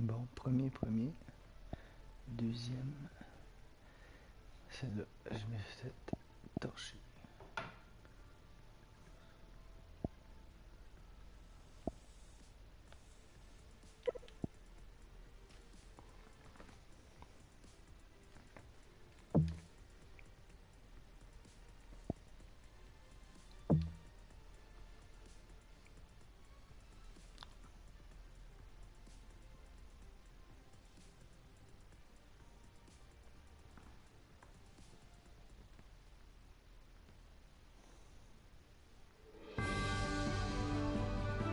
Bon, premier. Deuxième. Celle-là, je mets cette torche.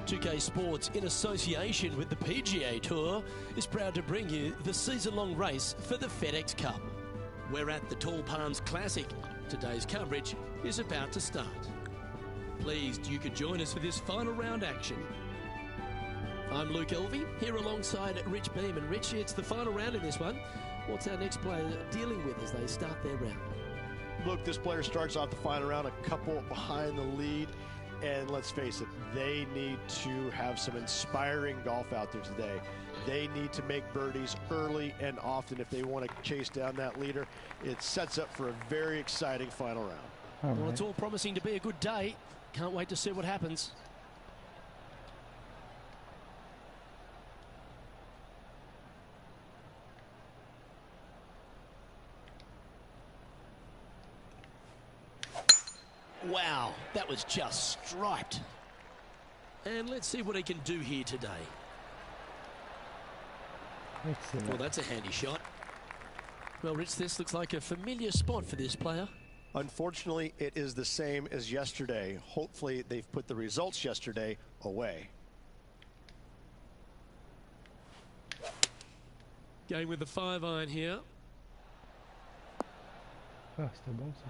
.2K Sports, in association with the PGA Tour, is proud to bring you the season-long race for the Fedex Cup. We're at the Tall Palms Classic. Today's coverage is about to start. Pleased you could join us for this final round action. I'm Luke Elvey, here alongside Rich Beam. And Rich, it's the final round in this one. What's our next player dealing with as they start their round? Look, this player starts off the final round a couple behind the lead. And let's face it, they need to have some inspiring golf out there today. They need to make birdies early and often if they want to chase down that leader. It sets up for a very exciting final round. Well, it's all promising to be a good day. Can't wait to see what happens. Wow, that was just striped. And let's see what he can do here today. Excellent. Well, that's a handy shot. Well, Rich, this looks like a familiar spot for this player. Unfortunately, it is the same as yesterday. Hopefully, they've put the results yesterday away. Going with the 5-iron here. Ah, c'était bon ça.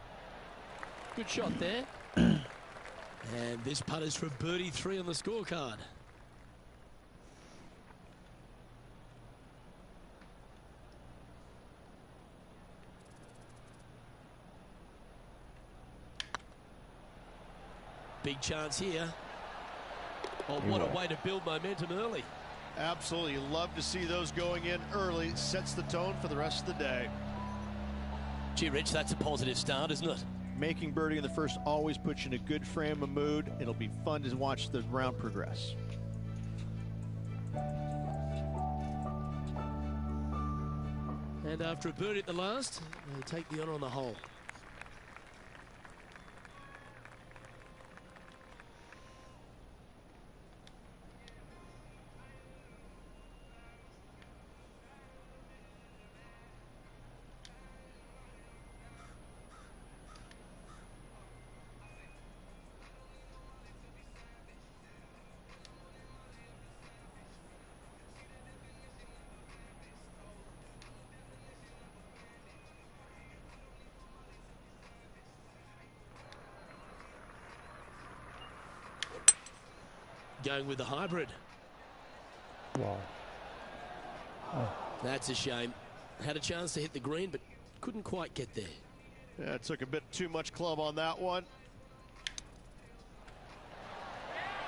Good shot there. And this putt is for birdie 3 on the scorecard. Big chance here. Oh, what a way to build momentum early. Absolutely. Love to see those going in early. Sets the tone for the rest of the day. Gee, Rich, that's a positive start, isn't it? Making birdie in the first always puts you in a good frame of mood. It'll be fun to watch the round progress. And after a birdie at the last, they take the honour on the hole. Going with the hybrid. Wow. Oh. That's a shame. Had a chance to hit the green, but couldn't quite get there. Yeah, it took a bit too much club on that one.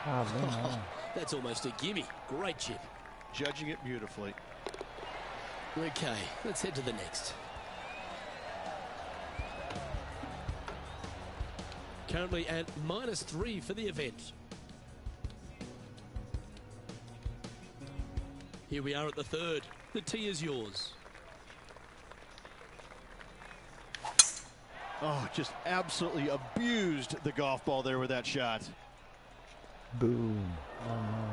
Ah, bon, That's almost a gimme. Great chip. Judging it beautifully. Okay, let's head to the next. Currently at -3 for the event. Here we are at the third. The tee is yours. Oh, just absolutely abused the golf ball there with that shot. Boom. Oh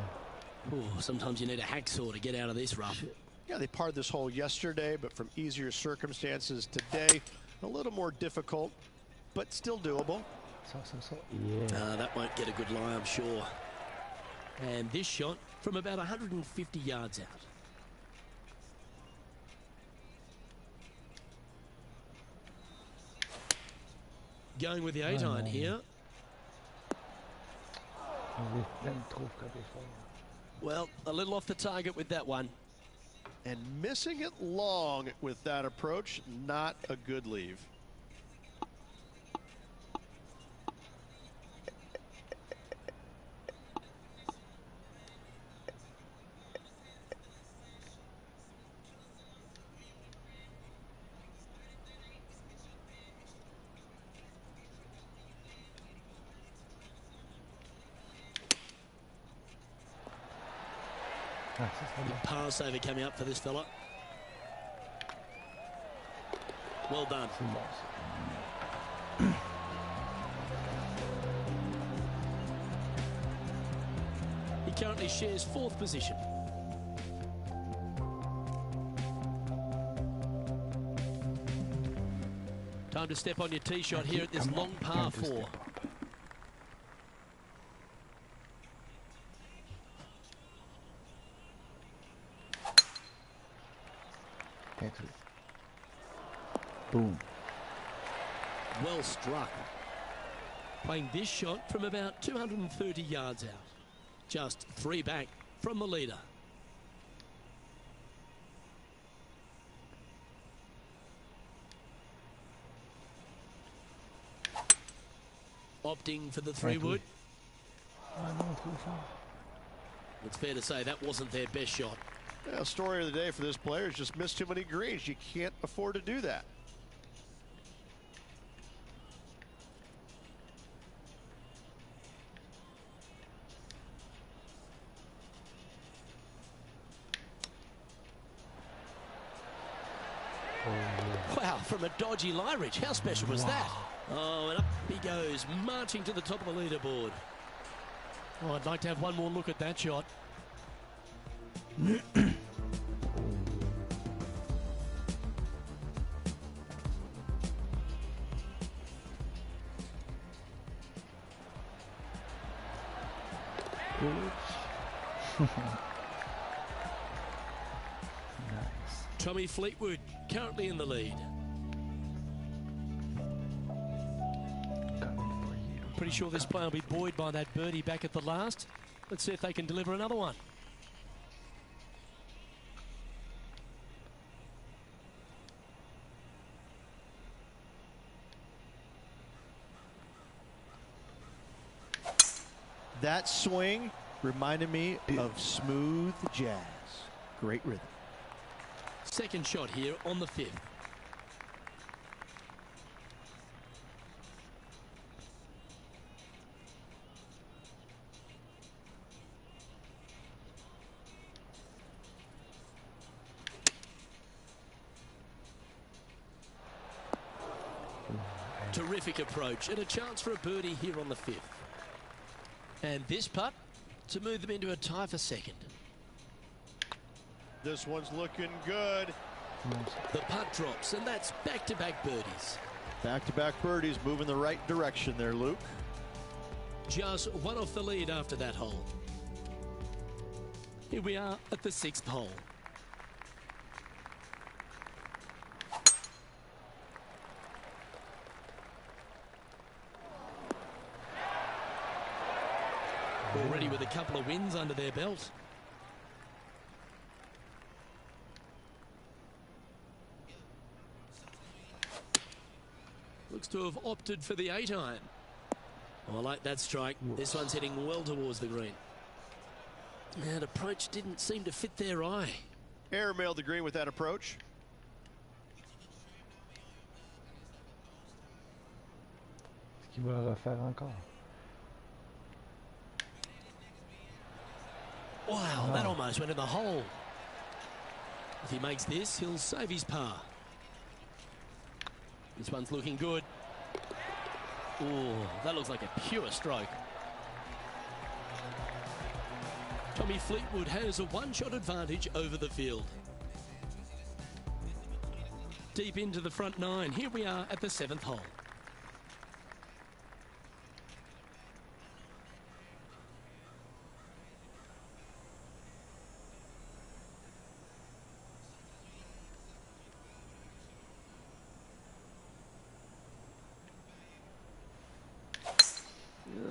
no. Ooh, sometimes you need a hacksaw to get out of this rough. Yeah, they parred this hole yesterday, but from easier circumstances today, a little more difficult, but still doable. Yeah. That won't get a good lie, I'm sure. And this shot from about 150 yards out. Going with the 8-iron here. Well, a little off the target with that one. And missing it long with that approach, not a good leave. Big pass over coming up for this fella. Well done. He currently shares 4th position. Time to step on your tee shot here at this long par 4. Boom. Well struck. Playing this shot from about 230 yards out. Just 3 back from the leader. Opting for the 3-wood. It's fair to say that wasn't their best shot. Yeah, story of the day for this player is just missed too many greens. You can't afford to do that. Wow, from a dodgy lie ridge. How special was that? Oh, and up he goes, marching to the top of the leaderboard. Oh, I'd like to have one more look at that shot. Tommy Fleetwood currently in the lead. Pretty sure this player will be buoyed by that birdie back at the last. Let's see if they can deliver another one. That swing reminded me of smooth jazz. Great rhythm. Second shot here on the 5th. Terrific approach and a chance for a birdie here on the 5th. And this putt to move them into a tie for 2nd. This one's looking good. The putt drops, and that's back-to-back birdies. Back-to-back birdies, moving the right direction there, Luke. Just one off the lead after that hole. Here we are at the 6th hole. Already with a couple of wins under their belt. Looks to have opted for the 8-iron. Oh, I like that strike. This one's heading well towards the green. That approach didn't seem to fit their eye. Airmailed the green with that approach. Est-ce qu'il va le refaire encore? Wow, that almost went in the hole. If he makes this, he'll save his par. This one's looking good. Oh, that looks like a pure stroke. Tommy Fleetwood has a one-shot advantage over the field. Deep into the front 9. Here we are at the 7th hole.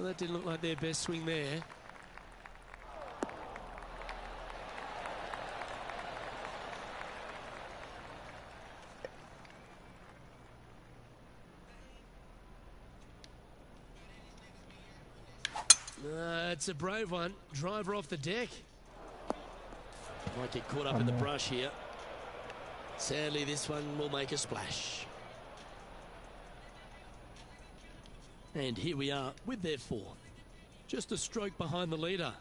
That didn't look like their best swing there. It's a brave one. Driver off the deck. Might get caught up in the brush here. Sadly, this one will make a splash. And here we are with their 4th. Just a stroke behind the leader.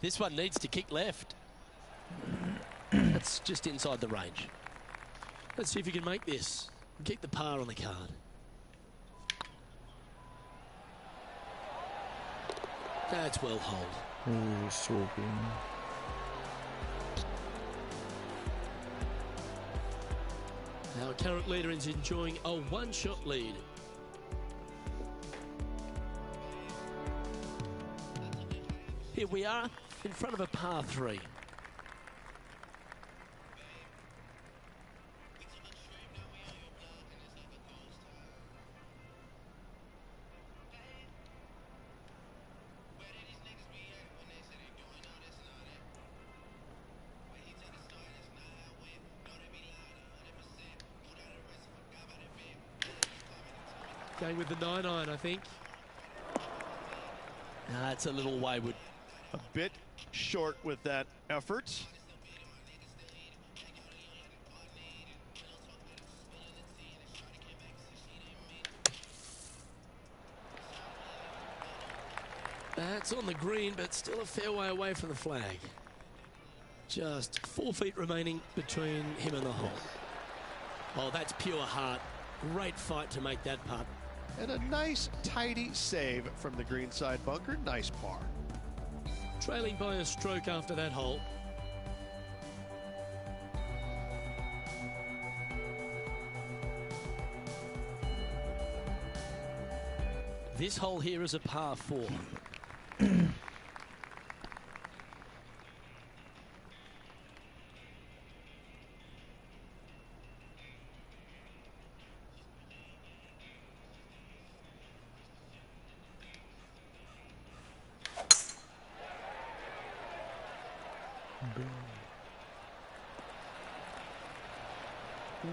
This one needs to kick left. That's just inside the range. Let's see if you can make this and keep the par on the card. That's well holed. Ooh, swooping. Our current leader is enjoying a one-shot lead. Here we are in front of a par 3. Going with the 9-iron, I think. It's a little wayward. A bit short with that effort. That's on the green, but still a fair way away from the flag. Just 4 feet remaining between him and the hole. Oh, that's pure heart. Great fight to make that putt. And a nice, tidy save from the greenside bunker. Nice par. Trailing by a stroke after that hole. This hole here is a par 4.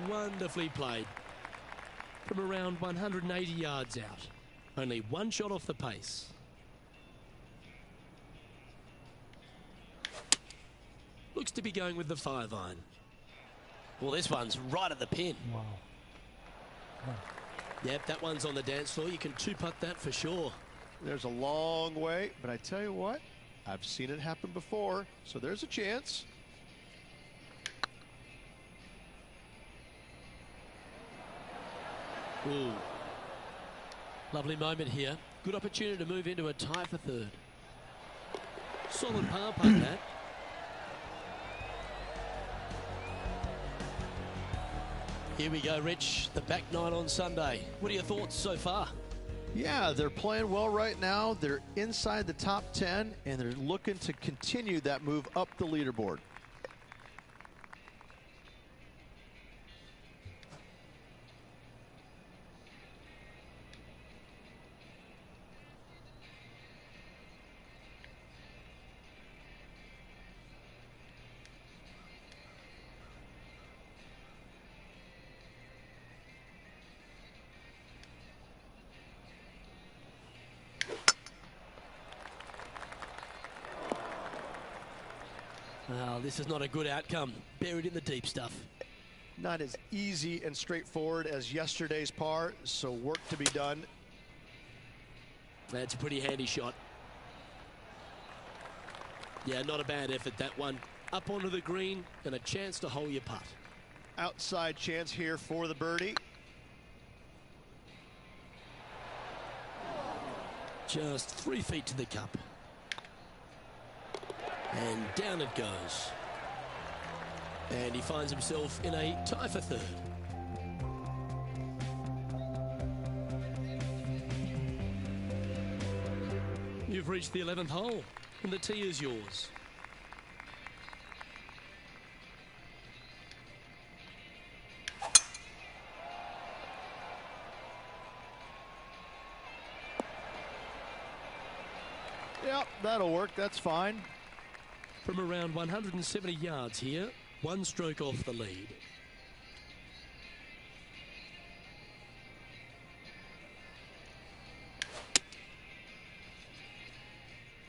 Wonderfully played. From around 180 yards out. Only one shot off the pace. Looks to be going with the 5-iron. Well, this one's right at the pin. Wow. Yep, that one's on the dance floor. You can 2-putt that for sure. There's a long way, but I tell you what, I've seen it happen before, so there's a chance. Ooh. Lovely moment here. Good opportunity to move into a tie for third. Solid par putt that. Here we go, Rich. The back nine on Sunday. What are your thoughts so far? Yeah, they're playing well right now. They're inside the top 10, and they're looking to continue that move up the leaderboard. Well, this is not a good outcome. Buried in the deep stuff. Not as easy and straightforward as yesterday's par, so work to be done. That's a pretty handy shot. Yeah, not a bad effort, that one. Up onto the green and a chance to hole your putt. Outside chance here for the birdie. Just 3 feet to the cup. And down it goes. And he finds himself in a tie for third. You've reached the 11th hole, and the tee is yours. Yep, that'll work. That's fine. From around 170 yards here, one stroke off the lead.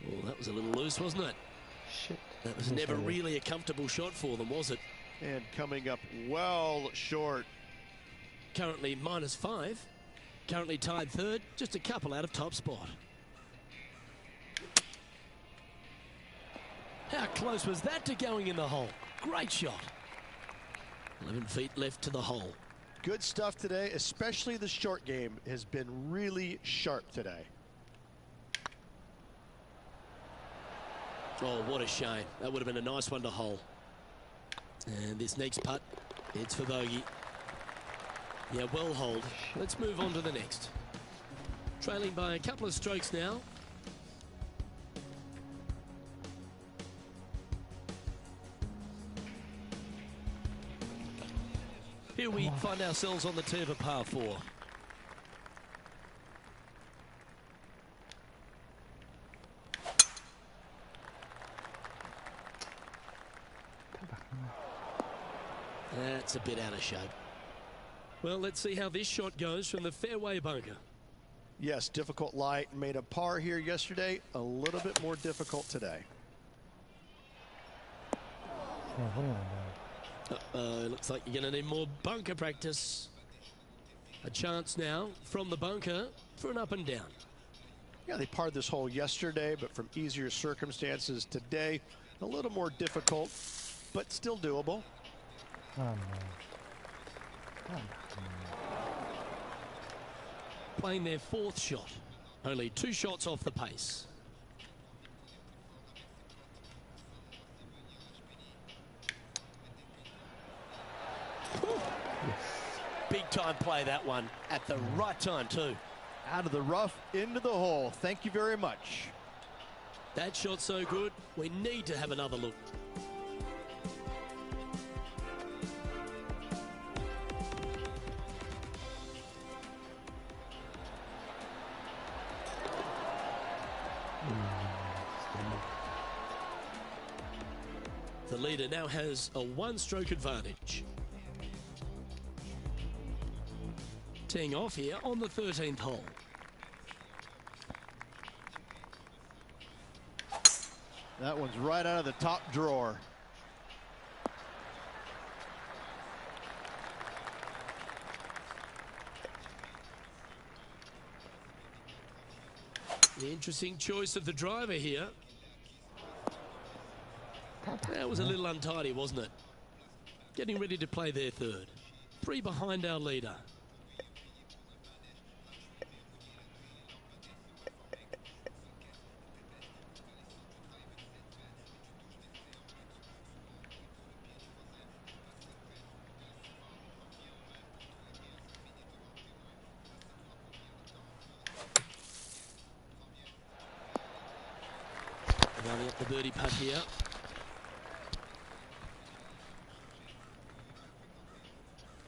Oh, that was a little loose, wasn't it? Shit. That was never really a comfortable shot for them, was it? And coming up well short. Currently -5. Currently tied third, just a couple out of top spot. How close was that to going in the hole? Great shot. 11 feet left to the hole. Good stuff today, especially the short game has been really sharp today. Oh, what a shame. That would have been a nice one to hole. And this next putt, it's for bogey. Yeah, well holed. Let's move on to the next. Trailing by a couple of strokes now. Here we find ourselves on the tee of a par 4. That's a bit out of shape. Well, let's see how this shot goes from the fairway bunker. Yes, difficult lie. Made a par here yesterday. A little bit more difficult today. Looks like you're going to need more bunker practice. A chance now from the bunker for an up and down. Yeah, they parred this hole yesterday, but from easier circumstances today. A little more difficult, but still doable. Playing their 4th shot. Only 2 shots off the pace. Big time play, that one. At the right time too. Out of the rough, into the hole. Thank you very much. That shot's so good, we need to have another look. The leader now has a 1-stroke advantage. Teeing off here on the 13th hole. That one's right out of the top drawer. The interesting choice of the driver here. That was a little untidy, wasn't it? Getting ready to play their 3rd. 3 behind our leader. Running up the birdie putt here.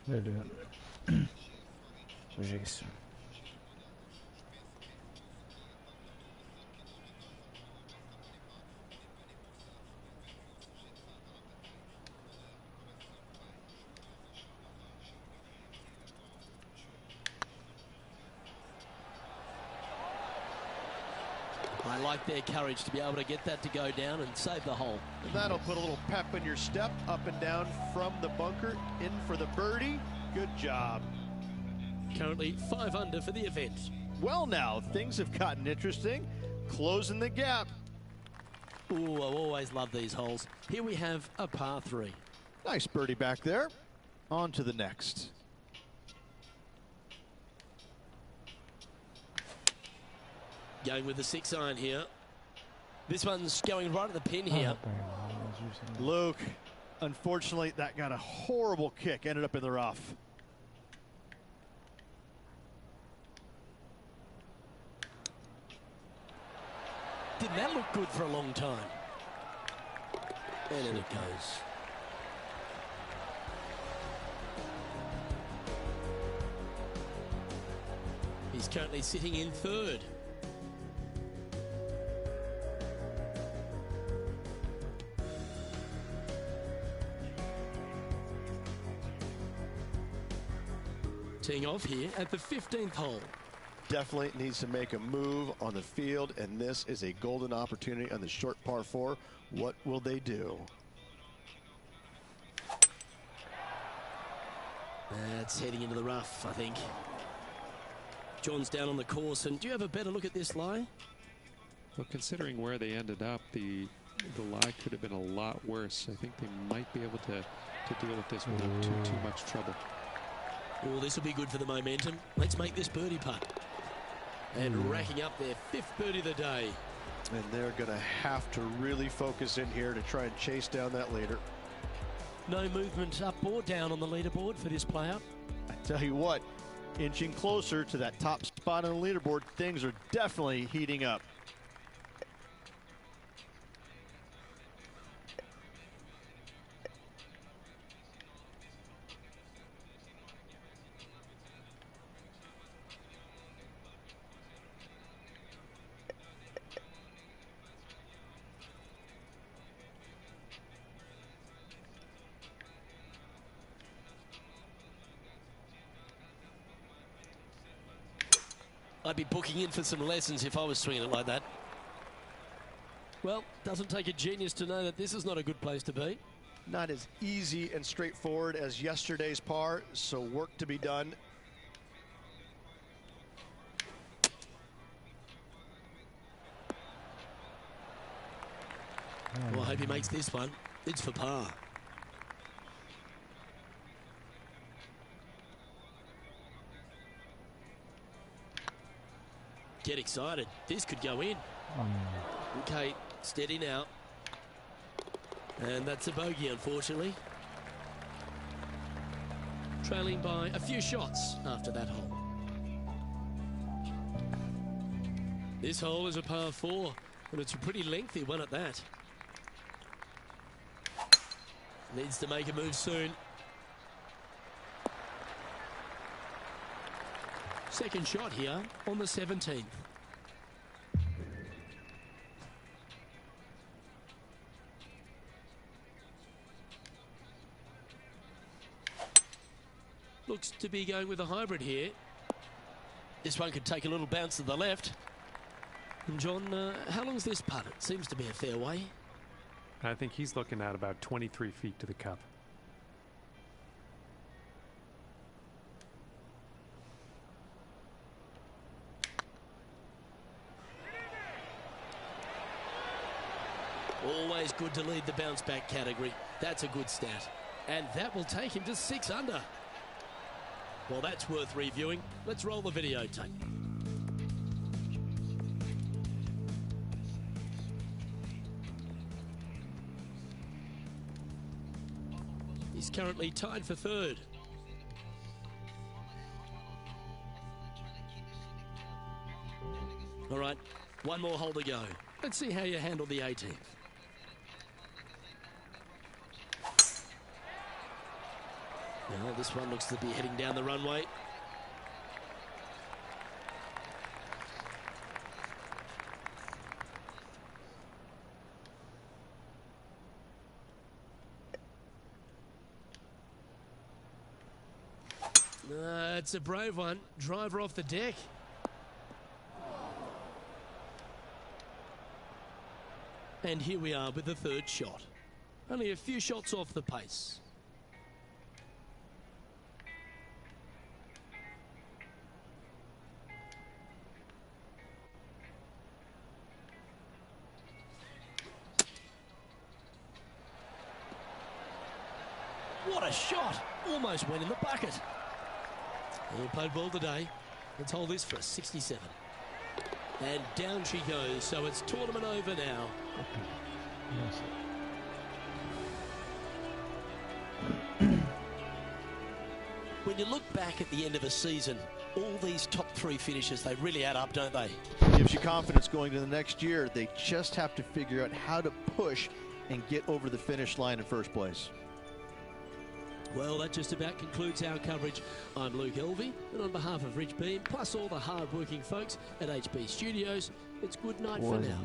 They're doing Geeks. I like their courage to be able to get that to go down and save the hole. And that'll put a little pep in your step, up and down from the bunker, in for the birdie. Good job. Currently 5 under for the event. Well, now things have gotten interesting. Closing the gap. Ooh, I always love these holes. Here we have a par 3. Nice birdie back there. On to the next. Going with the 6-iron here. This one's going right at the pin here. Luke, unfortunately, that got a horrible kick. Ended up in the rough. Didn't that look good for a long time? And in it goes. He's currently sitting in 3rd. Teeing off here at the 15th hole. Definitely needs to make a move on the field, and this is a golden opportunity on the short par 4. What will they do? That's heading into the rough, I think. John's down on the course, and do you have a better look at this lie? Well, considering where they ended up, the The lie could have been a lot worse. I think they might be able to deal with this without too much trouble. Oh, this will be good for the momentum. Let's make this birdie putt. And racking up their 5th birdie of the day. And they're going to have to really focus in here to try and chase down that leader. No movement up or down on the leaderboard for this player. I tell you what, inching closer to that top spot on the leaderboard, things are definitely heating up. I'd be booking in for some lessons if I was swinging it like that. Well, doesn't take a genius to know that this is not a good place to be. Not as easy and straightforward as yesterday's par, so work to be done. Well, I hope he makes this one. It's for par. Get excited. This could go in. Okay, steady now. And that's a bogey, unfortunately. Trailing by a few shots after that hole. This hole is a par 4, and it's a pretty lengthy one at that. Needs to make a move soon. Second shot here on the 17th. Looks to be going with a hybrid here. This one could take a little bounce to the left. And John, how long's this putt? It seems to be a fair way. I think he's looking at about 23 feet to the cup. Always good to lead the bounce back category. That's a good stat. And that will take him to 6 under. Well, that's worth reviewing. Let's roll the videotape. He's currently tied for 3rd. All right, one more hole to go. Let's see how you handle the 18th. Now, this one looks to be heading down the runway. It's a brave one. Driver off the deck. And here we are with the 3rd shot. Only a few shots off the pace. What a shot! Almost went in the bucket. He played well today. Let's hold this for a 67. And down she goes, so it's tournament over now. When you look back at the end of a season, all these top 3 finishes, they really add up, don't they? Gives you confidence going to the next year. They just have to figure out how to push and get over the finish line in first place. Well, that just about concludes our coverage. I'm Luke Elvey, and on behalf of Rich Beam, plus all the hard-working folks at HB Studios, it's good night for now.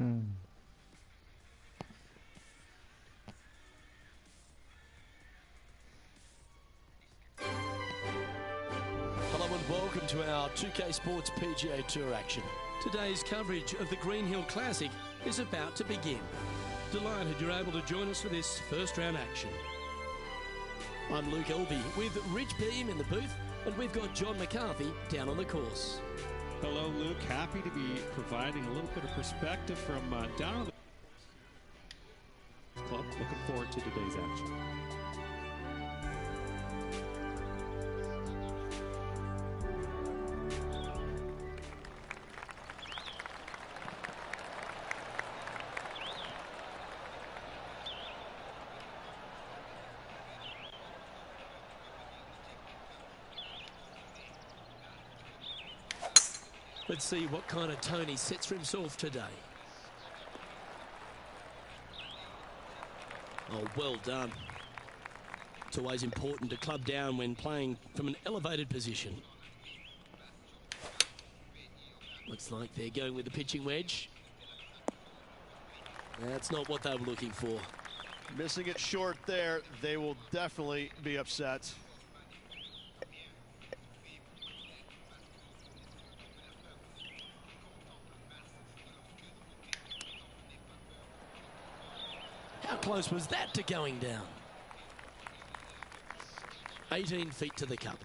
Hello and welcome to our 2K Sports PGA Tour action. Today's coverage of the Green Hill Classic is about to begin. Delighted you're able to join us for this first round action. I'm Luke Elvey with Rich Beam in the booth, and we've got John McCarthy down on the course. Hello, Luke. Happy to be providing a little bit of perspective from down on the club. Looking forward to today's action. Let's see what kind of tone he sets for himself today. Oh, well done. It's always important to club down when playing from an elevated position. Looks like they're going with the pitching wedge. That's not what they were looking for. Missing it short there, they will definitely be upset. How close was that to going down? 18 feet to the cup.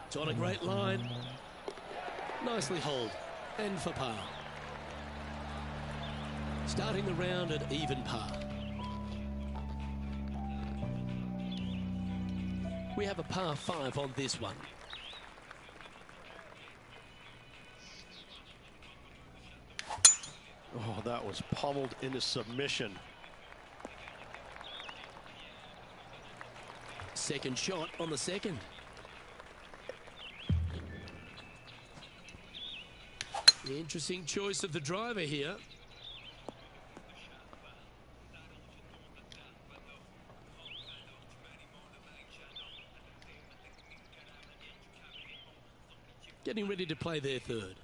It's on a great line. Nicely holed. And for par. Starting the round at even par. We have a par 5 on this one. Oh, that was pummeled into submission. Second shot on the second. Interesting choice of the driver here. Getting ready to play their third.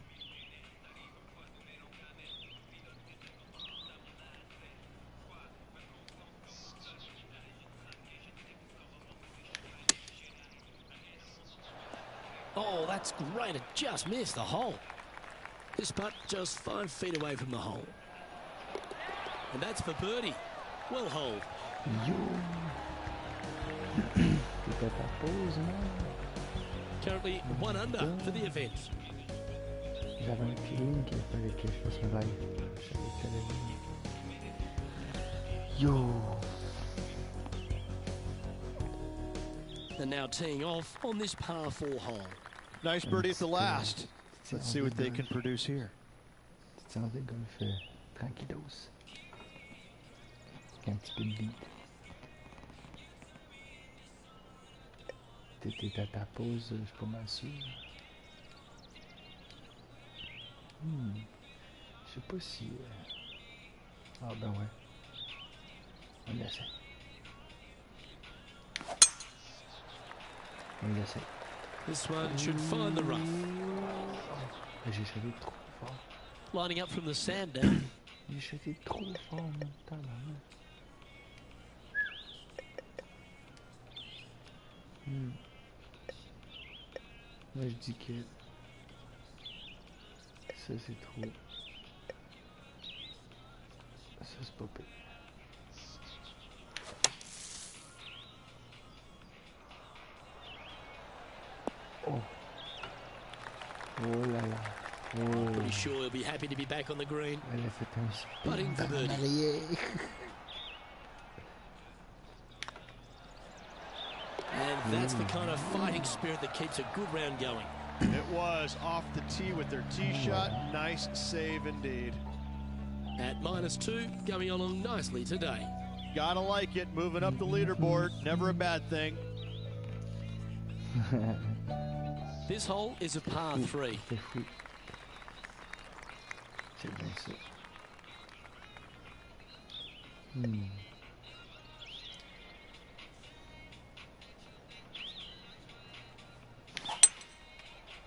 Oh, that's great. It just missed the hole. This putt just 5 feet away from the hole. And that's for birdie. Well holed. Currently 1 under for the event. J'avais un feeling qu'il fallait que je fasse un live. Yo! And now teeing off on this par 4 hole. Nice birdie at the last. Let's see what they can produce here. Petite séance de golf tranquillos. Avec un petit peu de beat. T'étais à ta pause, je suis pas mal sûr. Je sais pas si... Ah ben ouais. On l'essaie. On l'essaie. This one should find the rough. J'ai jeté trop fort. Lining up from the sand down. J'ai jeté trop fort, mon talent. Moi je dis que ça c'est trop. Ça c'est pas pire. Oh. Oh là là. Oh. Pretty sure he'll be happy to be back on the green. Elle a fait un spin Putting for birdie. arrière. And that's the kind of fighting spirit that keeps a good round going. It was off the tee with their tee shot. Nice save indeed. At -2, going along nicely today. Gotta like it. Moving up the leaderboard. Never a bad thing. This hole is a par 3. C'est fou. C'est bien ça.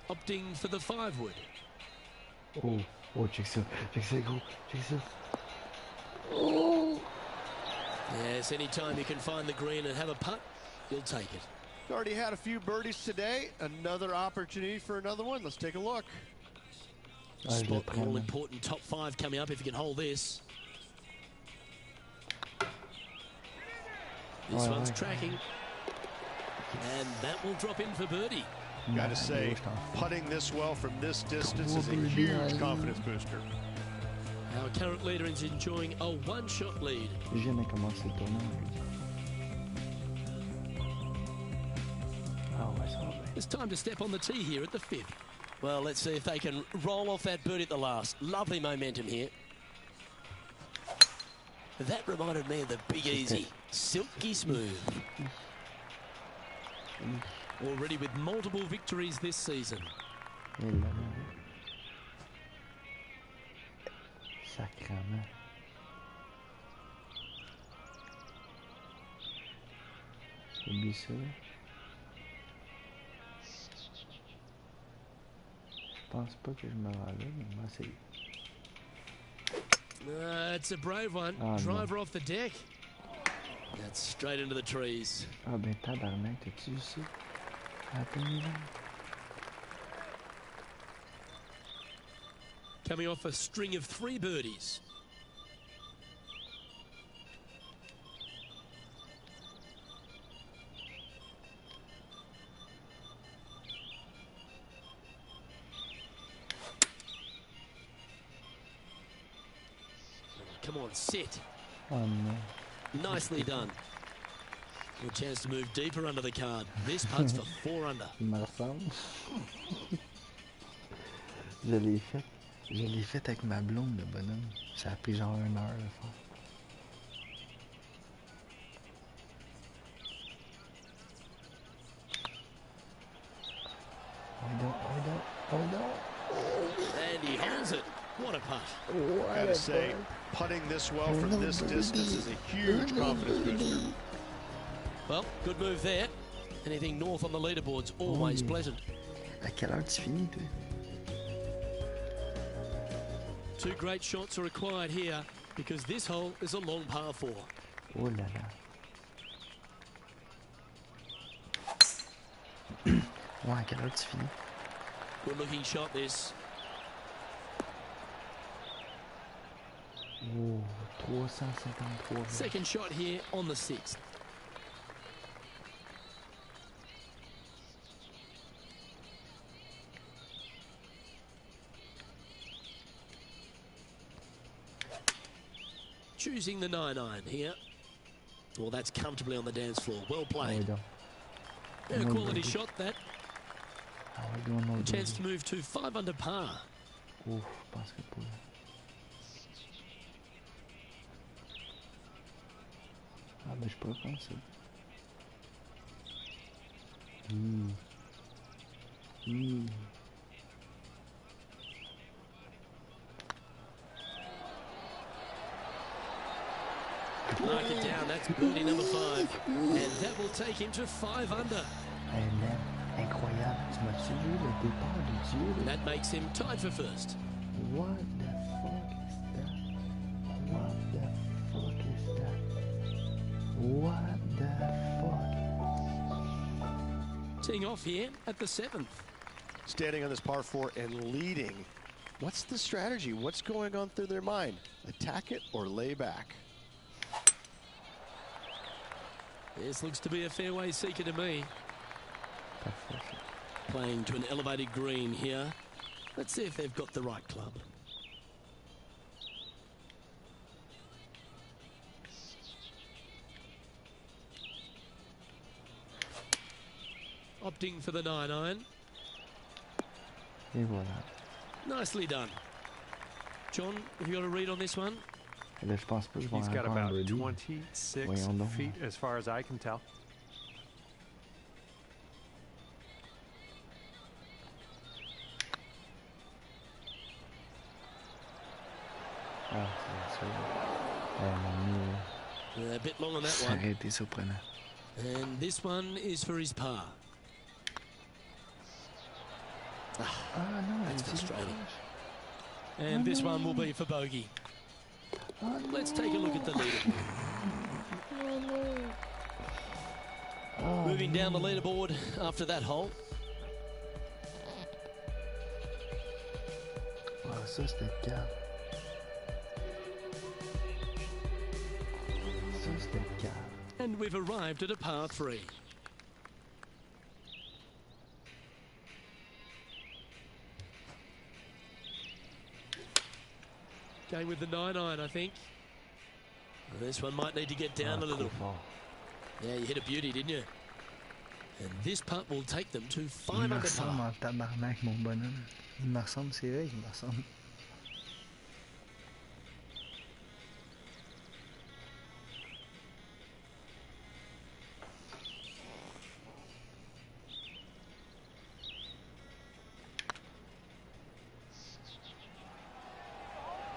opting for the 5-wood. Oh, oh, check ça, gros, check ça. Oh. Yes, anytime you can find the green and have a putt, you'll take it. Already had a few birdies today. Another opportunity for another one. Let's take a look. Spot the all-important top 5 coming up if you can hold this. This one's tracking. And that will drop in for birdie. Gotta say, putting this well from this distance is a huge confidence booster. Our current leader is enjoying a one-shot lead. It's time to step on the tee here at the 5th. Well, let's see if they can roll off that birdie at the last. Lovely momentum here. That reminded me of the Big Easy. Silky smooth. Already with multiple victories this season. Sacrement. Oublie ça. Je pense pas que je me rends là, mais on va essayer. It's a brave one. Driver off the deck. That's straight into the trees. Ah ben tabarnak, t'as-tu vu ça? Attends, Coming off a string of 3 birdies. Come on, sit. Oh no. Nicely done. Good chance to move deeper under the card. This putt's for 4 under. Il me ressemble. Je l'ai fait avec ma blonde, le bonhomme. Ça a pris genre 1 heure le faire. Hold on. And he holds it. What a putt. Gotta say, putting this well from this distance is a huge confidence booster. Well, good move there. Anything north on the leaderboard's always pleasant. À quelle heure tu finis, toi? 2 great shots are required here because this hole is a long par 4. Oh là là. Ouais, à quelle heure tu finis? Good looking shot this. Oh, 353. Second shot here on the 6th. Choosing the 9-iron here. Well, that's comfortably on the dance floor. Well played. A quality shot that. Chance to move to 5 under par. Oh, je pense que pas. Ah ben je pourrais prendre ça. Mark it down, that's birdie number 5. And that will take him to 5 under. Hey man, incroyable. Tu m'as-tu vu le départ de Dieu? That makes him tied for first. What the fuck is that? What the fuck is that? What the fuck? Teeing off here at the 7th. Standing on this par 4 and leading. What's the strategy? What's going on through their mind? Attack it or lay back? This looks to be a fairway seeker to me. Playing to an elevated green here. Let's see if they've got the right club. Opting for the 9-iron. Et voilà. Nicely done. John, have you got a read on this one? Là, je pense pas que je vais He's got encore about birdie. 26 feet as far as I can tell. Ah, c'est sûr. A bit long on that one. Arrêtez, surprenant. And this one is for his par. That's frustrating. And this one will be for bogey. Let's take a look at the leaderboard. Moving down the leaderboard after that hole. Ah, ça c'était calme. Ça c'était calme. And we've arrived at a par 3. Going with the 9-iron, I think. Well, this one might need to get down a little. Yeah, you hit a beauty, didn't you? And this putt will take them to 5 under par. Il me ressemble en tabarnak, mon bonhomme. Il me ressemble, c'est vrai qu'il me ressemble.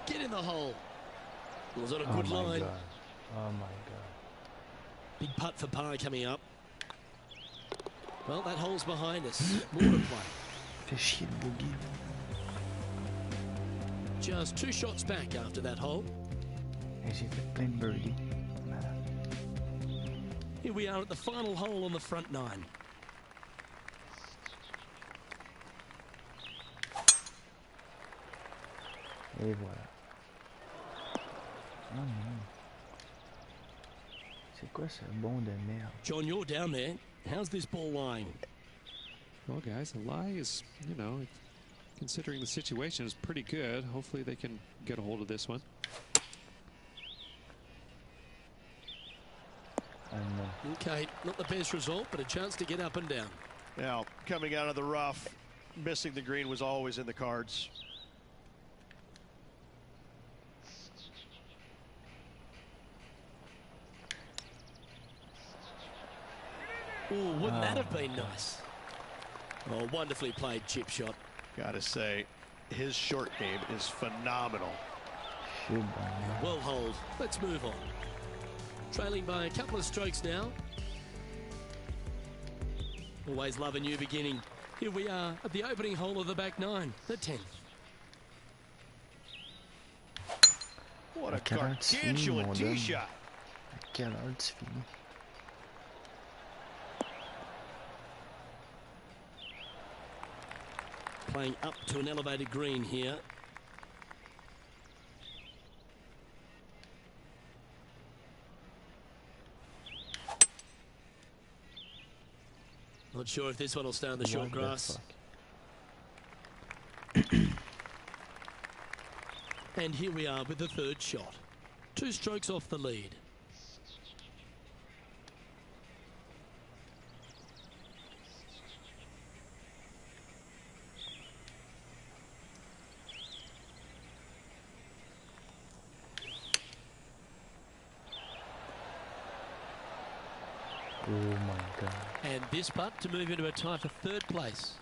Get in the hole. Was on a good line. God. Oh my God. Big putt for par coming up. Well, that hole's behind us. More to play. Fais chier le boogie. Just 2 shots back after that hole. Et j'ai fait plein de birdies. Malade. Here we are at the final hole on the front 9. Et voilà. Oh non. C'est quoi ce bond de merde? John, you're down there. How's this ball lying? Well, guys, the lie is, you know, considering the situation, is pretty good. Hopefully they can get a hold of this one. Okay, not the best result, but a chance to get up and down. Now, coming out of the rough, missing the green was always in the cards. Oh, wouldn't that have been nice? Oh, wonderfully played chip shot. Gotta say, his short game is phenomenal. Well hold. Let's move on. Trailing by a couple of strokes now. Always love a new beginning. Here we are at the opening hole of the back 9, the 10th. What a gargantuan tee shot. À quelle heure tu finis? Playing up to an elevated green here. Not sure if this one will stay on the short grass. And here we are with the 3rd shot. 2 strokes off the lead. Oh my God. And this putt to move into a tie for 3rd place.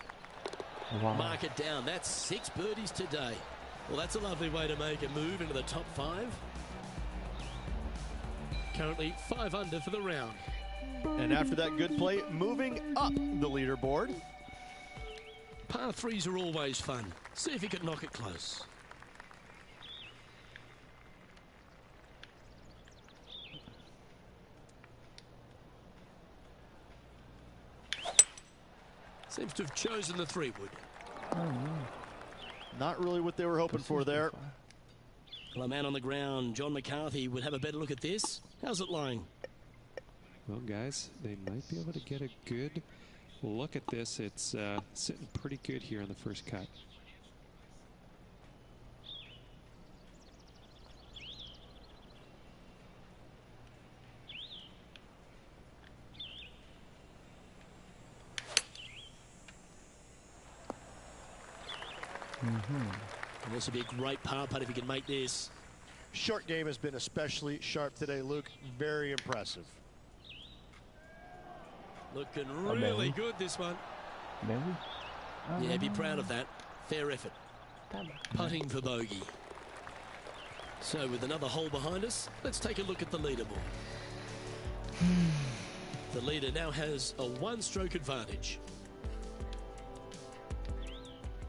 Wow. Mark it down. That's 6 birdies today. Well, that's a lovely way to make a move into the top 5. Currently 5 under for the round. And after that good play, moving up the leaderboard. Par 3s are always fun. See if you can knock it close. Seems to have chosen the 3-wood. Oh no. Not really what they were hoping for there. Well, a man on the ground, John McCarthy, would have a better look at this. How's it lying? Well, guys, they might be able to get a good look at this. It's sitting pretty good here on the first cut. This would be a great par putt if he can make this. Short game has been especially sharp today, Luke. Very impressive. Looking really good, this one. Yeah, be proud of that. Fair effort. Putting for bogey. So with another hole behind us, let's take a look at the leaderboard. The leader now has a 1-stroke advantage.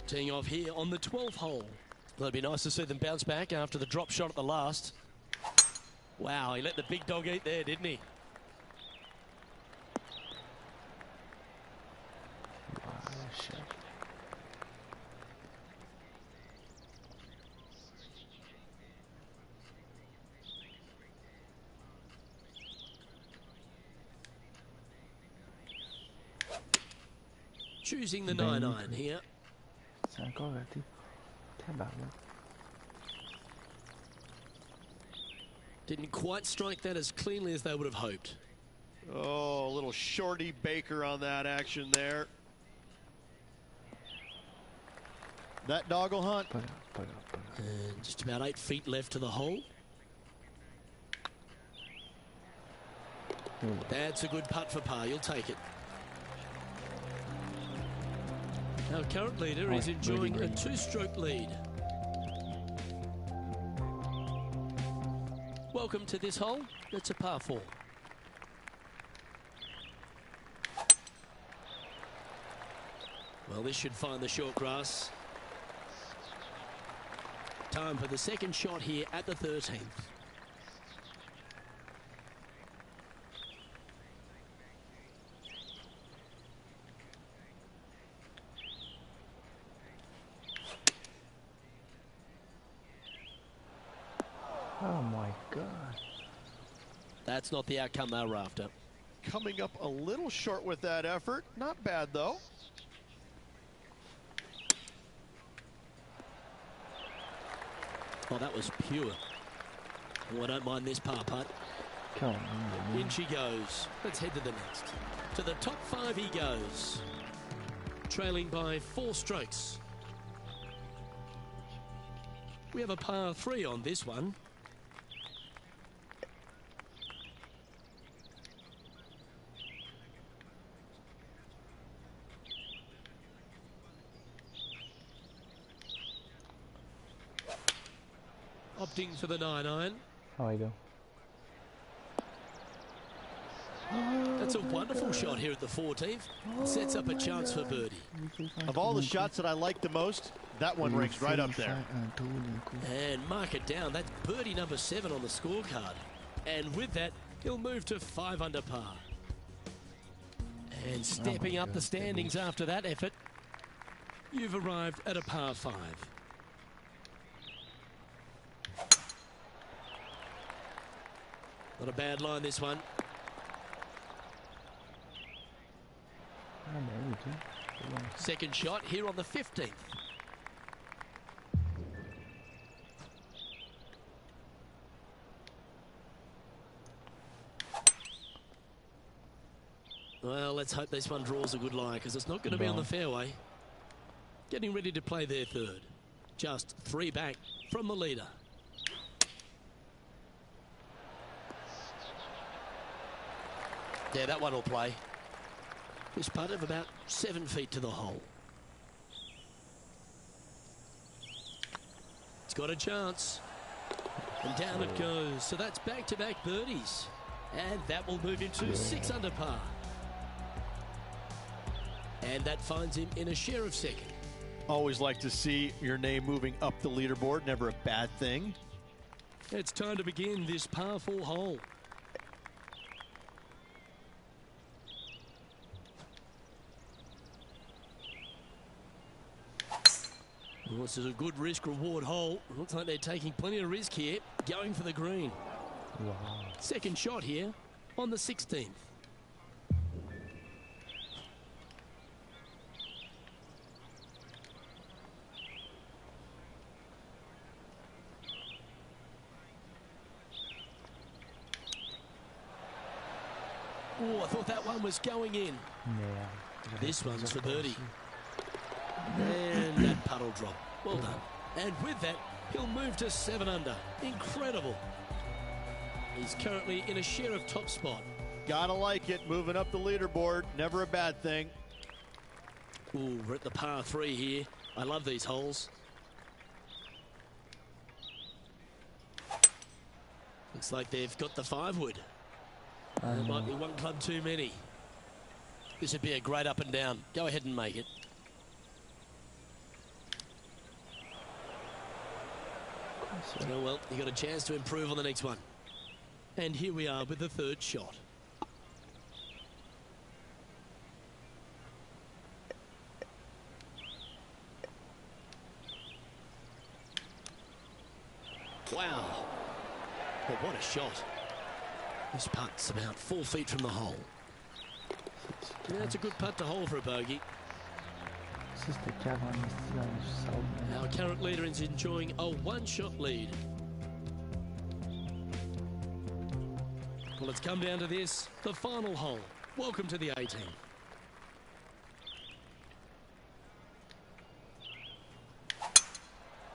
Teeing off here on the 12th hole. Well, it'd be nice to see them bounce back after the drop shot at the last. Wow, he let the big dog eat there, didn't he? Choosing the 9-iron here. C'est encore raté. Tabarnak. Didn't quite strike that as cleanly as they would have hoped. Oh, a little shorty Baker on that action there. That dog will hunt. And just about 8 feet left to the hole. That's a good putt for par. You'll take it. Our current leader is enjoying a 2-stroke lead. Welcome to this hole. It's a par 4. Well, this should find the short grass. Time for the second shot here at the 13th. Oh my God. That's not the outcome they were after. Coming up a little short with that effort. Not bad, though. Oh, that was pure. Oh, I don't mind this par putt. Come on, In she goes. Let's head to the next. To the top 5 he goes. Trailing by 4 strokes. We have a par 3 on this one. Opting for the 9-iron. How I go? That's a wonderful shot here at the 14th. Sets up a chance for birdie. Of all the shots that I like the most, that one ranks right up there. And mark it down. That's birdie number 7 on the scorecard. And with that, he'll move to 5 under par. And stepping up the standings after that effort, you've arrived at a par 5. Not a bad line, this one. Second shot here on the 15th. Well, let's hope this one draws a good line, because it's not going to be on the fairway. Getting ready to play their third. Just 3 back from the leader. Yeah, that one will play. This putt of about 7 feet to the hole. It's got a chance. And down it goes. So that's back-to-back birdies. And that will move him to 6 under par. And that finds him in a share of second. Always like to see your name moving up the leaderboard. Never a bad thing. It's time to begin this par 4 hole. Well, this is a good risk-reward hole. Looks like they're taking plenty of risk here, going for the green. Wow. Second shot here on the 16th. Oh, I thought that one was going in. Yeah. This one's for birdie. And that putt will drop. Well done. And with that, he'll move to 7 under. Incredible. He's currently in a share of top spot. Gotta like it. Moving up the leaderboard. Never a bad thing. Ooh, we're at the par 3 here. I love these holes. Looks like they've got the 5-wood. There might be 1 club too many. This would be a great up and down. Go ahead and make it. Oh, well, you got a chance to improve on the next one. And here we are with the third shot. Wow. Well, what a shot. This putt's about 4 feet from the hole. Yeah, it's a good putt to hole for a bogey. Our current leader is enjoying a one-shot lead. Well, it's come down to this, the final hole. Welcome to the 18.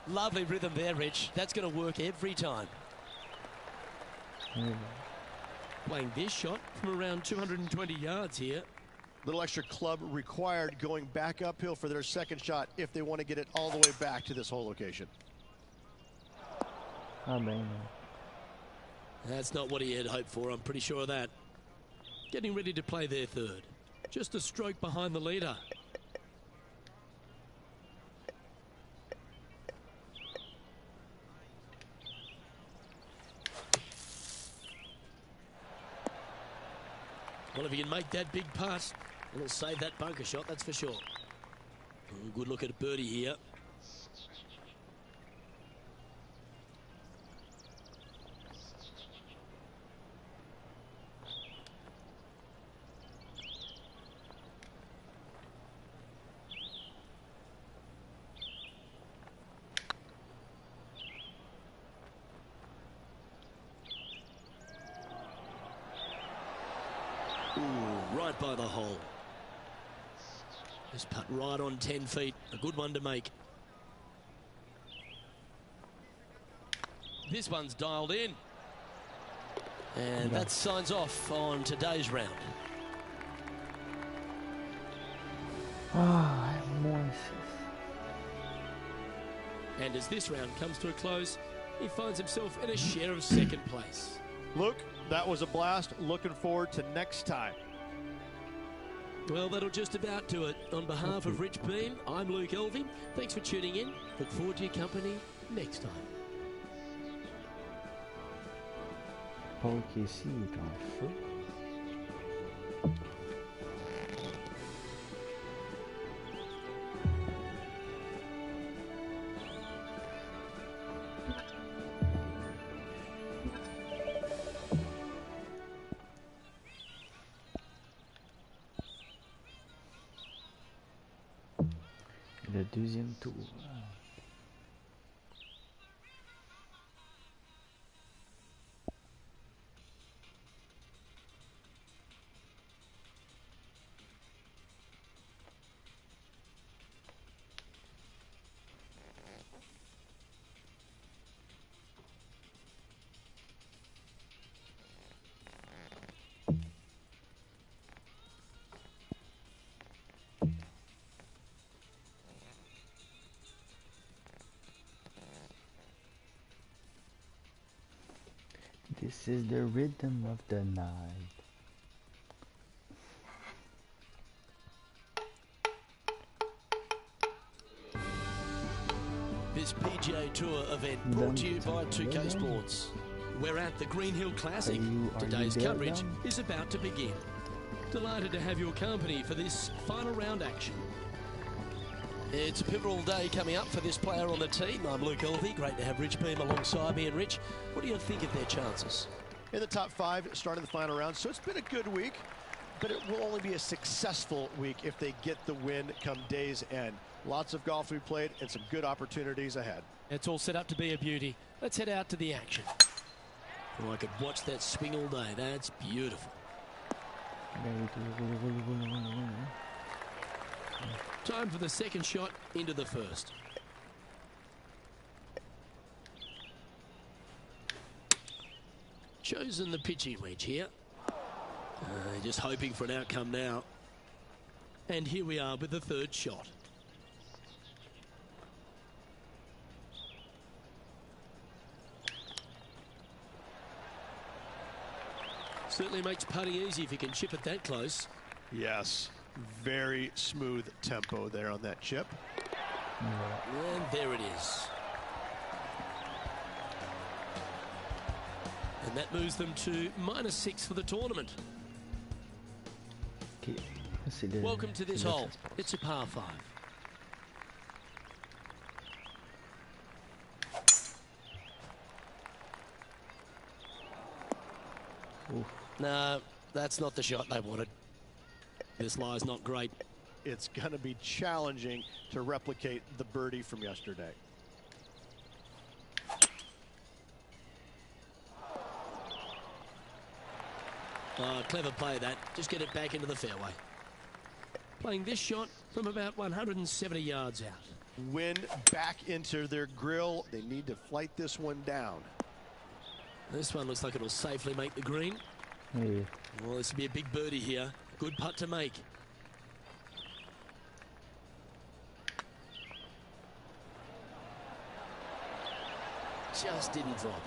Lovely rhythm there, Rich. That's going to work every time. Playing this shot from around 220 yards here. Little extra club required going back uphill for their second shot if they want to get it all the way back to this hole location. That's not what he had hoped for, I'm pretty sure of that. Getting ready to play their third. Just a stroke behind the leader. Well, if he can make that big putt, it'll save that bunker shot, that's for sure. Good look at a birdie here. Ooh, right by the hole. This putt right on 10 feet. A good one to make. This one's dialed in. And that signs off on today's round. And as this round comes to a close, he finds himself in a share of second place. Luke, that was a blast. Looking forward to next time. Well, that'll just about do it. On behalf of Rich Beam, I'm Luke Elvey. Thanks for tuning in. Look forward to your company next time. Paul Casey est en feu. Le deuxième tour. This is the rhythm of the night. This PGA Tour event brought to you by 2K Sports. We're at the Green Hill Classic. Today's coverage is about to begin. Delighted to have your company for this final round action. It's a pivotal day coming up for this player on the team. I'm Luke Elvey. Great to have Rich Beam alongside me. And Rich, what do you think of their chances? In the top 5, starting the final round. So it's been a good week, but it will only be a successful week if they get the win come day's end. Lots of golf we played and some good opportunities ahead. It's all set up to be a beauty. Let's head out to the action. Oh, I could watch that swing all day. That's beautiful. Time for the second shot into the first. Chosen the pitching wedge here. Just hoping for an outcome now. And here we are with the third shot. Certainly makes putting easy if you can chip it that close. Yes, very smooth tempo there on that chip. And there it is. And that moves them to -6 for the tournament. Okay. Welcome to this hole. It's a par 5. Oof. No, that's not the shot they wanted. This lie's not great. It's going to be challenging to replicate the birdie from yesterday. Oh, clever play that. Just get it back into the fairway. Playing this shot from about 170 yards out. Wind back into their grill. They need to flight this one down. This one looks like it'll safely make the green. Yeah. Well, this will be a big birdie here. Good putt to make. Just didn't drop.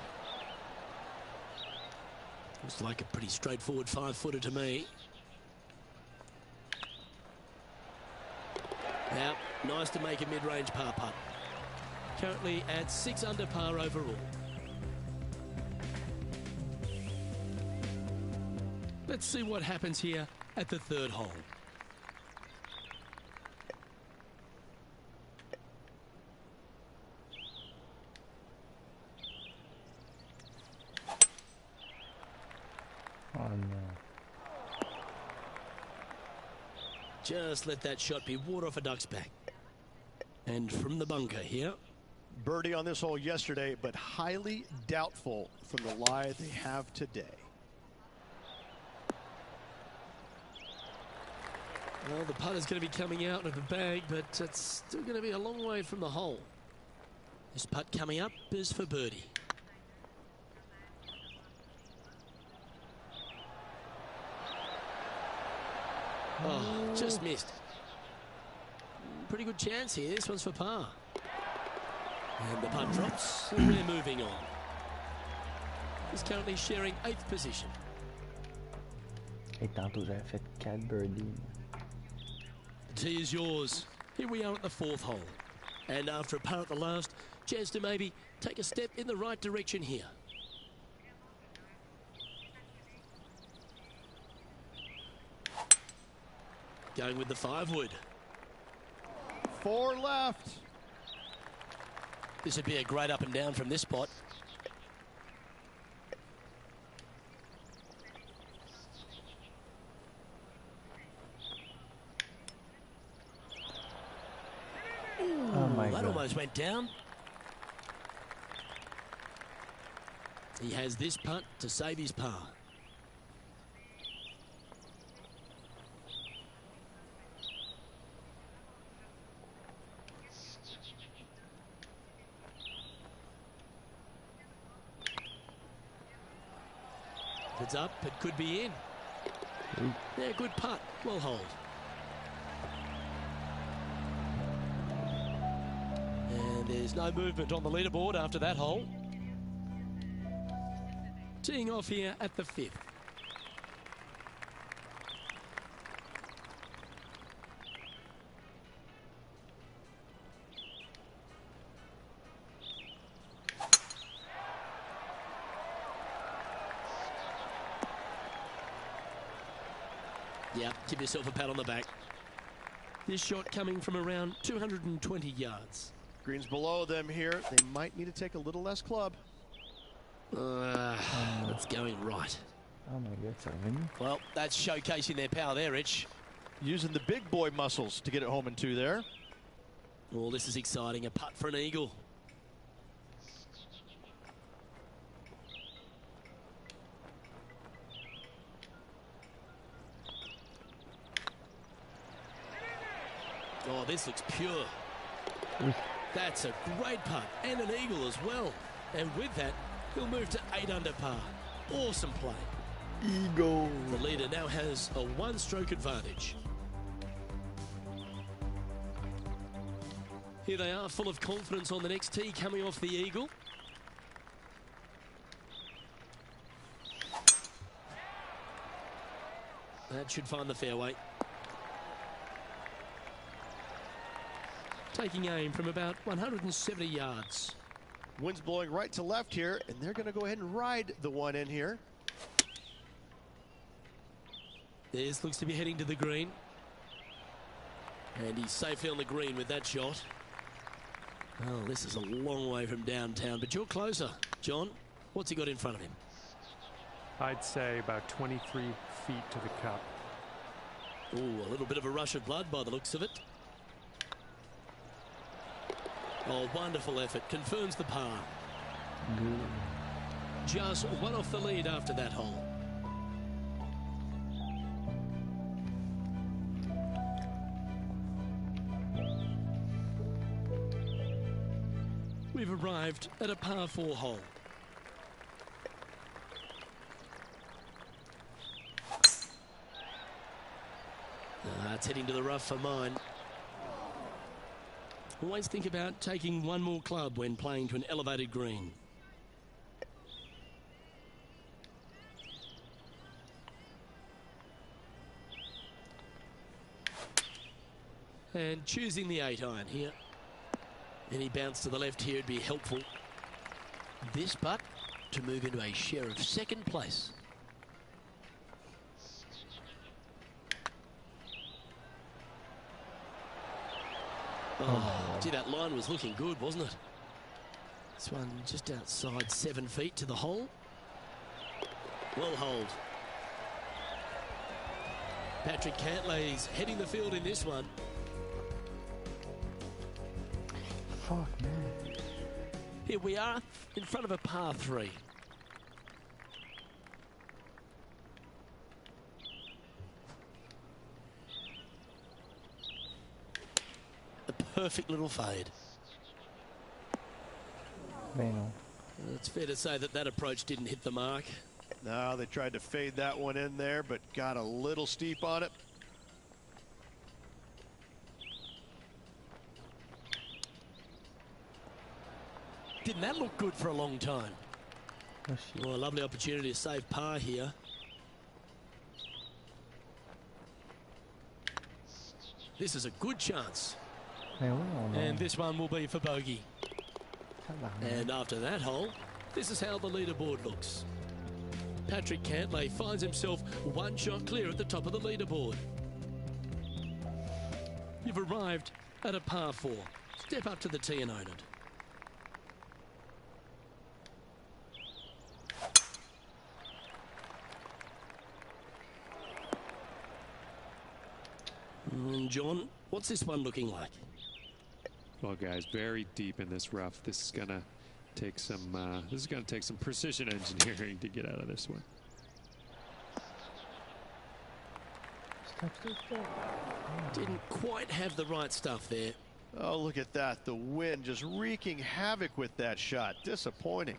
Looks like a pretty straightforward 5-footer to me. Now, nice to make a mid-range par putt. Currently at 6 under par overall. Let's see what happens here at the 3rd hole. Oh no. Just let that shot be water off a duck's back. And from the bunker here. Birdie on this hole yesterday, but highly doubtful from the lie they have today. Well, the putt is going to be coming out of the bag, but it's still going to be a long way from the hole. This putt coming up is for birdie. Oh, just missed. Pretty good chance here. This one's for par. And the putt drops, and we're moving on. He's currently sharing 8th position. Et tantôt j'avais fait 4 birdies. The tee is yours. Here we are at the 4th hole. And after a par at the last, chance to maybe take a step in the right direction here. Going with the 5-wood. 4 left. This would be a great up and down from this spot. Ooh, oh my that God. almost went down. He has this putt to save his par. If it's up, it could be in. Yeah, good putt. Well hold. And there's no movement on the leaderboard after that hole. Teeing off here at the 5th. Yeah, give yourself a pat on the back. This shot coming from around 220 yards. Green's below them here. They might need to take a little less club. That's going right. Oh my God, ça revenu. Well, that's showcasing their power there, Rich. Using the big boy muscles to get it home in 2 there. Oh, this is exciting. A putt for an eagle. Oh, this looks pure. That's a great putt and an eagle as well. And with that, he'll move to 8 under par. Awesome play. Eagle. The leader now has a 1-stroke advantage. Here they are, full of confidence on the next tee, coming off the eagle. That should find the fairway. Taking aim from about 170 yards. Wind's blowing right to left here, and they're going to go ahead and ride the one in here. This looks to be heading to the green. And he's safely on the green with that shot. Well, this is a long way from downtown, but you're closer. John, what's he got in front of him? I'd say about 23 feet to the cup. Ooh, a little bit of a rush of blood by the looks of it. Oh, wonderful effort. Confirms the par. Good. Just one off the lead after that hole. We've arrived at a par 4 hole. It's heading to the rough for mine. Always think about taking one more club when playing to an elevated green. And choosing the 8-iron here. Any bounce to the left here would be helpful. This putt to move into a share of second place. Oh, gee, that line was looking good, wasn't it? This one just outside 7 feet to the hole. Well holed. Patrick Cantlay's heading the field in this one. Fuck, man. Here we are in front of a par 3. A perfect little fade. Man. It's fair to say that that approach didn't hit the mark. No, they tried to fade that one in there, but got a little steep on it. Didn't that look good for a long time? Oh, shit. Well, a lovely opportunity to save par here. This is a good chance. And this one will be for bogey. And after that hole, this is how the leaderboard looks. Patrick Cantlay finds himself one shot clear at the top of the leaderboard. You've arrived at a par 4. Step up to the tee and own it. And John, what's this one looking like? Well, guys, very deep in this rough. This is gonna take some precision engineering to get out of this one. Didn't quite have the right stuff there. Oh, look at that. The wind just wreaking havoc with that shot. Disappointing.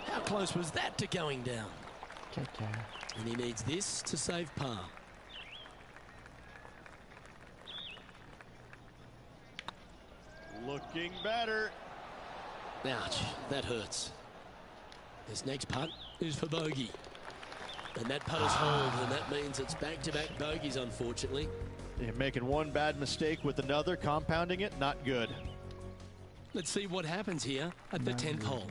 How close was that to going down? Okay. And he needs this to save par. Looking better. Ouch, that hurts. This next putt is for bogey. And that putt is holed, and that means it's back-to-back bogeys, unfortunately. You're making one bad mistake with another, compounding it, not good. Let's see what happens here at the 10th hole.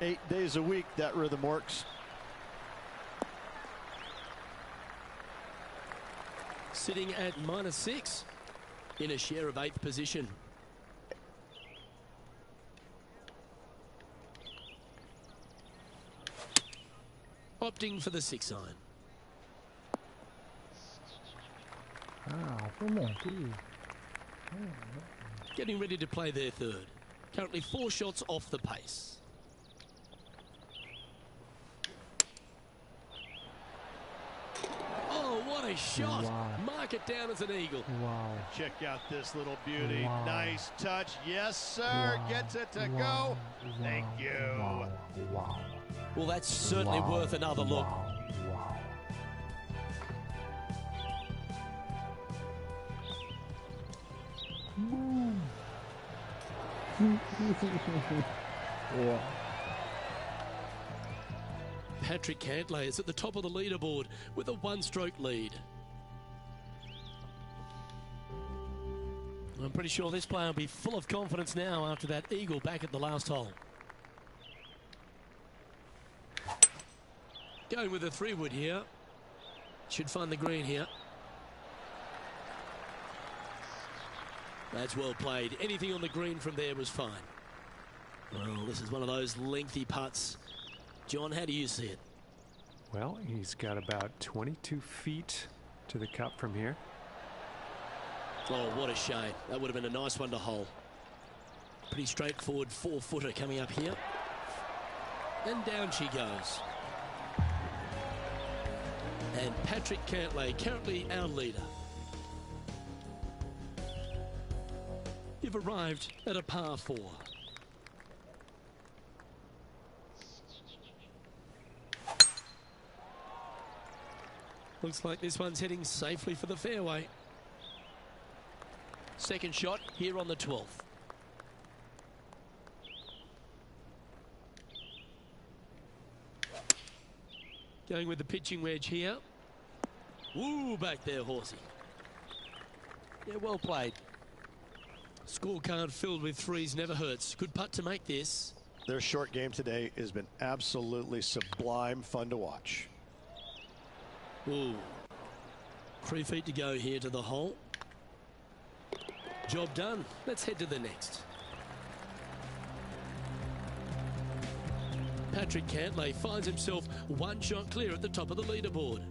8 days a week, that rhythm works. Sitting at -6 in a share of 8th position. Opting for the 6-iron. Getting ready to play their third. Currently 4 shots off the pace. What a shot. Wow. Mark it down as an eagle. Wow. Check out this little beauty. Wow. Nice touch. Yes, sir. Wow. Gets it to Wow. go. Wow. Thank you. Wow. Wow. Well, that's certainly Wow. worth another look. Wow. Wow. Wow. Patrick Cantlay is at the top of the leaderboard with a one-stroke lead. I'm pretty sure this player will be full of confidence now after that eagle back at the last hole. Going with a 3-wood here. Should find the green here. That's well played. Anything on the green from there was fine. Well, this is one of those lengthy putts. John, how do you see it? Well, he's got about 22 feet to the cup from here. Oh, what a shame. That would have been a nice one to hole. Pretty straightforward 4-footer coming up here. And down she goes. And Patrick Cantlay, currently our leader. You've arrived at a par 4. Looks like this one's heading safely for the fairway. Second shot here on the 12th. Going with the pitching wedge here. Woo, back there, horsey. Yeah, well played. Scorecard filled with threes never hurts. Good putt to make this. Their short game today has been absolutely sublime fun to watch. Ooh. 3 feet to go here to the hole. Job done. Let's head to the next. Patrick Cantlay finds himself one shot clear at the top of the leaderboard.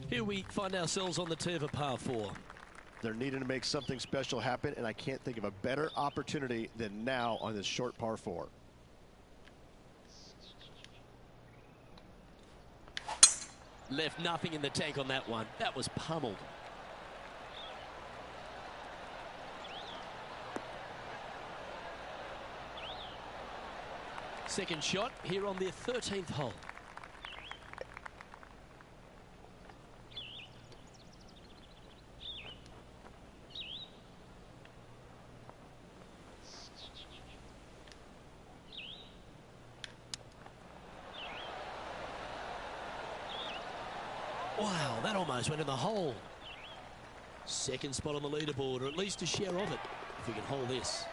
Here we find ourselves on the tee of a par 4. They're needing to make something special happen, and I can't think of a better opportunity than now on this short par 4. Left nothing in the tank on that one. That was pummeled. Second shot here on the 13th hole. Wow, that almost went in the hole. Second spot on the leaderboard, or at least a share of it, if we can hold this.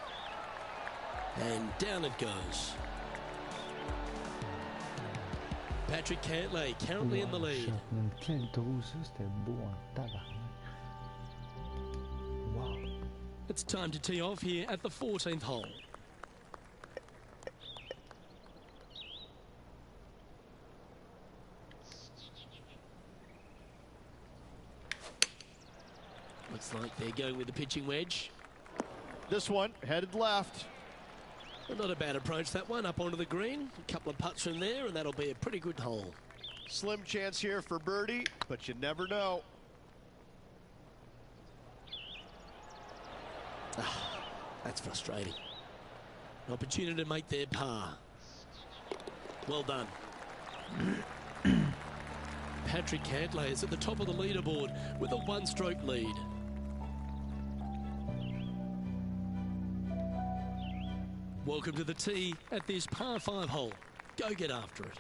And down it goes. Patrick Cantlay currently in the lead. Quel trou, ça, c'était beau en tabarnak. Wow. It's time to tee off here at the 14th hole. Looks like they're going with the pitching wedge. This one headed left. Well, not a bad approach, that one, up onto the green. A couple of putts from there, and that'll be a pretty good hole. Slim chance here for birdie, but you never know. That's frustrating. An opportunity to make their par. Well done. Patrick Cantlay is at the top of the leaderboard with a one-stroke lead. Welcome to the tee at this par 5 hole. Go get after it.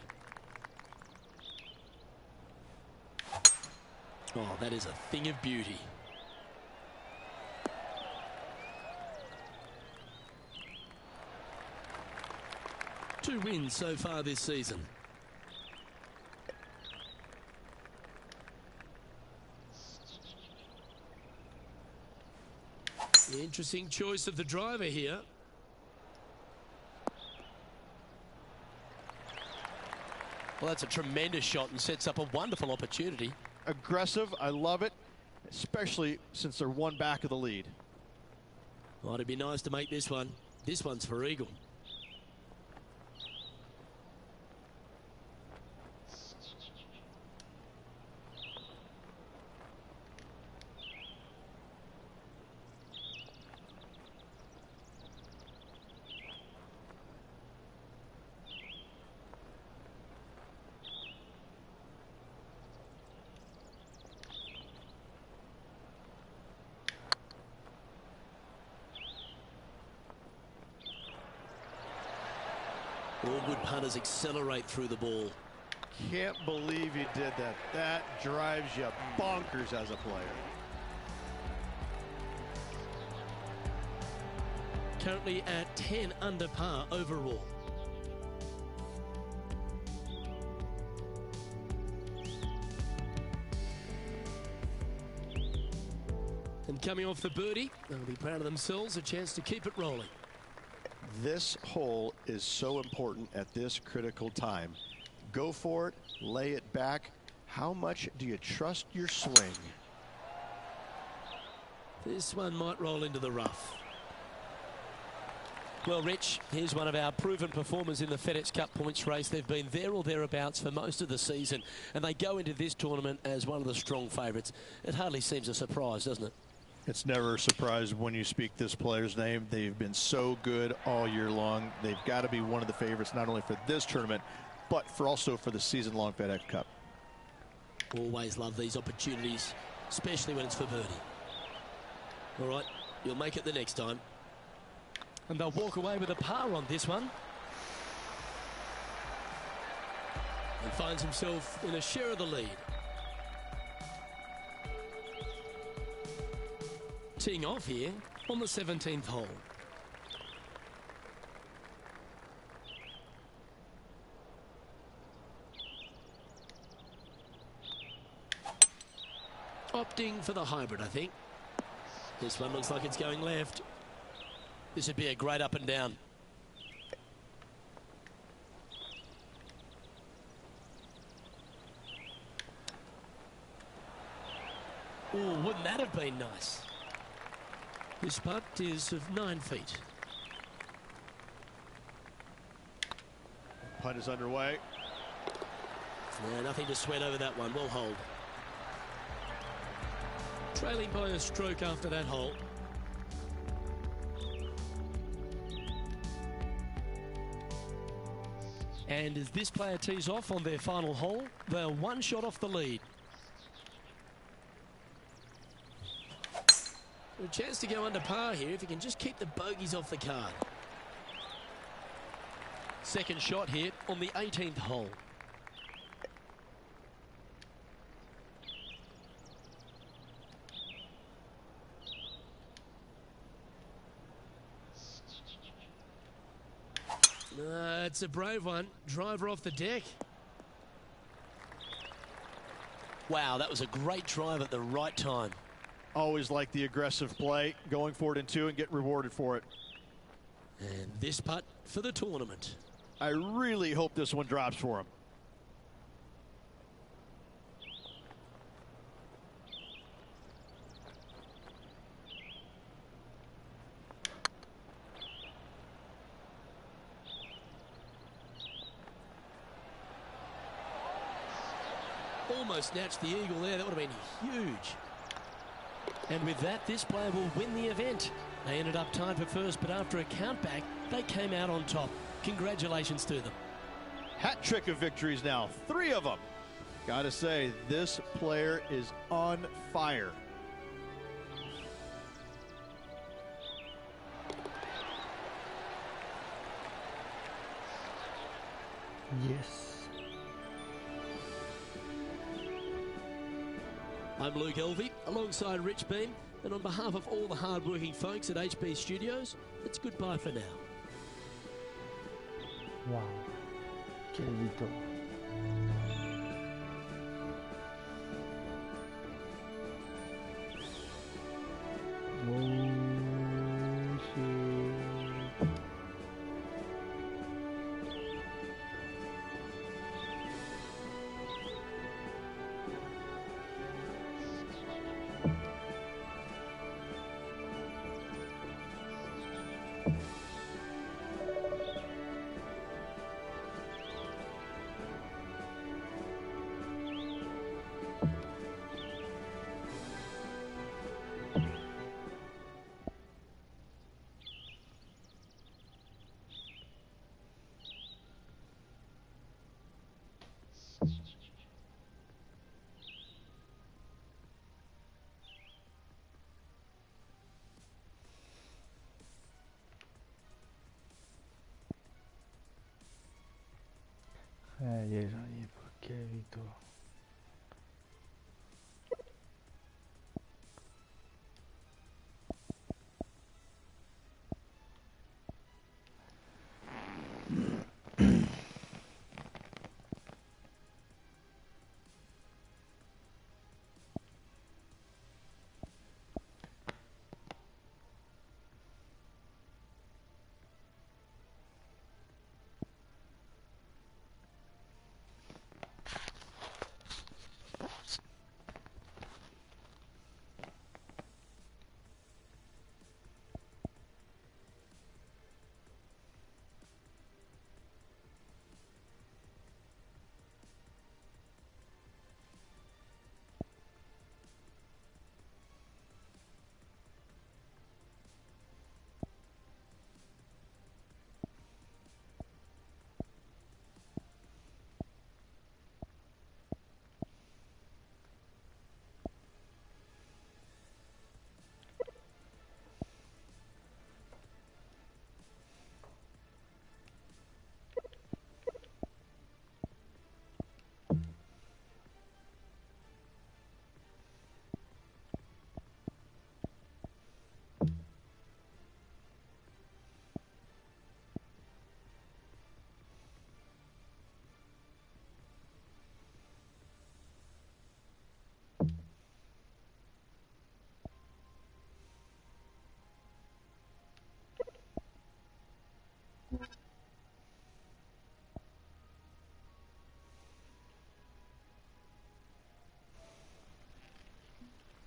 Oh, that is a thing of beauty. Two wins so far this season. Interesting choice of the driver here. Well, that's a tremendous shot and sets up a wonderful opportunity. Aggressive, I love it, especially since they're one back of the lead. Well, it'd be nice to make this one. This one's for eagle. All good punters accelerate through the ball. Can't believe he did that. That drives you bonkers as a player. Currently at 10 under par overall. And coming off the birdie, they'll be proud of themselves, a chance to keep it rolling. This hole is so important at this critical time. Go for it, lay it back. How much do you trust your swing? This one might roll into the rough. Well, Rich, here's one of our proven performers in the Fedex Cup points race. They've been there or thereabouts for most of the season, and they go into this tournament as one of the strong favourites. It hardly seems a surprise, doesn't it? It's never a surprise when you speak this player's name. They've been so good all year long. They've got to be one of the favorites, not only for this tournament, but also for the season-long FedEx Cup. Always love these opportunities, especially when it's for birdie. All right, you'll make it the next time. And they'll walk away with a par on this one. And finds himself in a share of the lead. Teeing off here on the 17th hole. Opting for the hybrid, I think. This one looks like it's going left. This would be a great up and down. Oh, wouldn't that have been nice? This putt is of 9 feet. Putt is underway. Yeah, nothing to sweat over that one. Well hold. Trailing by a stroke after that hole. And as this player tees off on their final hole, they're one shot off the lead. A chance to go under par here if you can just keep the bogeys off the card. Second shot here on the 18th hole. It's a brave one. Driver off the deck. Wow, that was a great drive at the right time. Always like the aggressive play, going for it in two and get rewarded for it. And this putt for the tournament. I really hope this one drops for him. Almost snatched the eagle there. That would have been huge. And with that, this player will win the event. They ended up tied for first, but after a countback, they came out on top. Congratulations to them. Hat trick of victories now, 3 of them. Gotta say, this player is on fire. Yes. I'm Luke Elvey, alongside Rich Beam, and on behalf of all the hard-working folks at HB Studios, it's goodbye for now. Wow. Quelle victoire. Il est pas quelle victoire.